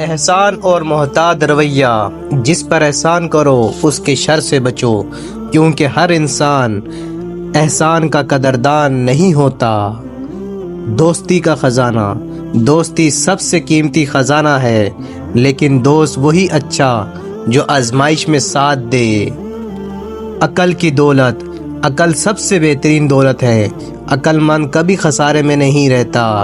احسان اور محتاط رویہ، جس پر احسان کرو اس کے شر سے بچو، کیونکہ ہر انسان احسان کا قدردان نہیں ہوتا۔ دوستی کا خزانہ، دوستی سب سے قیمتی خزانہ ہے، لیکن دوست وہی اچھا جو آزمائش میں ساتھ دے۔ عقل کی دولت، عقل سب سے بہترین دولت ہے، عقل مند کبھی خسارے میں نہیں رہتا۔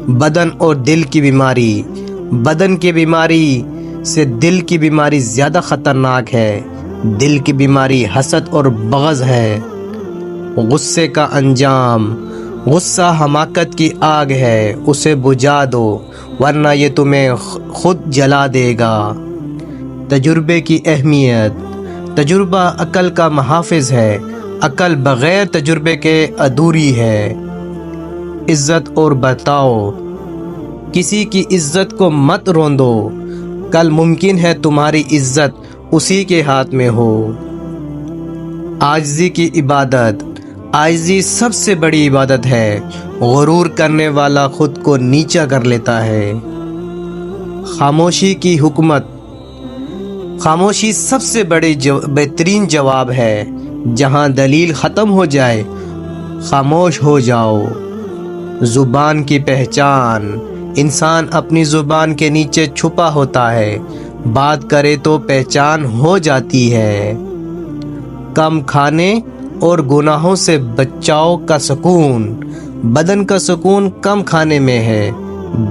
بدن اور دل کی بیماری، بدن کی بیماری سے دل کی بیماری زیادہ خطرناک ہے۔ دل کی بیماری حسد اور بغض ہے۔ غصے کا انجام، غصہ حماقت کی آگ ہے، اسے بجھا دو ورنہ یہ تمہیں خود جلا دے گا۔ تجربے کی اہمیت، تجربہ عقل کا محافظ ہے، عقل بغیر تجربے کے ادھوری ہے۔ عزت اور برتاؤ، کسی کی عزت کو مت روندو، کل ممکن ہے تمہاری عزت اسی کے ہاتھ میں ہو۔ عاجزی کی عبادت، عاجزی سب سے بڑی عبادت ہے، غرور کرنے والا خود کو نیچا کر لیتا ہے۔ خاموشی کی حکمت، خاموشی سب سے بہترین جواب ہے، جہاں دلیل ختم ہو جائے خاموش ہو جاؤ۔ زبان کی پہچان، انسان اپنی زبان کے نیچے چھپا ہوتا ہے، بات کرے تو پہچان ہو جاتی ہے۔ کم کھانے اور گناہوں سے بچاؤ کا سکون، بدن کا سکون کم کھانے میں ہے،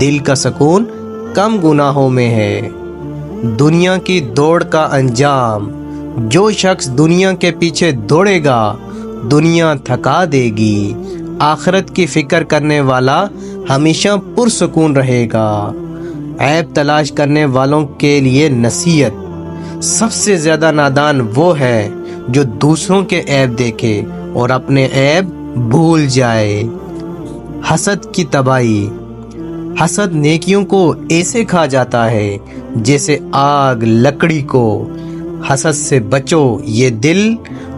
دل کا سکون کم گناہوں میں ہے۔ دنیا کی دوڑ کا انجام، جو شخص دنیا کے پیچھے دوڑے گا دنیا تھکا دے گی، آخرت کی فکر کرنے والا ہمیشہ پرسکون رہے گا۔ عیب تلاش کرنے والوں کے لیے نصیحت، سب سے زیادہ نادان وہ ہے جو دوسروں کے عیب دیکھے اور اپنے عیب بھول جائے۔ حسد کی تباہی، حسد نیکیوں کو ایسے کھا جاتا ہے جیسے آگ لکڑی کو۔ حسد سے بچو، یہ دل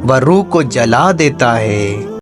و روح کو جلا دیتا ہے۔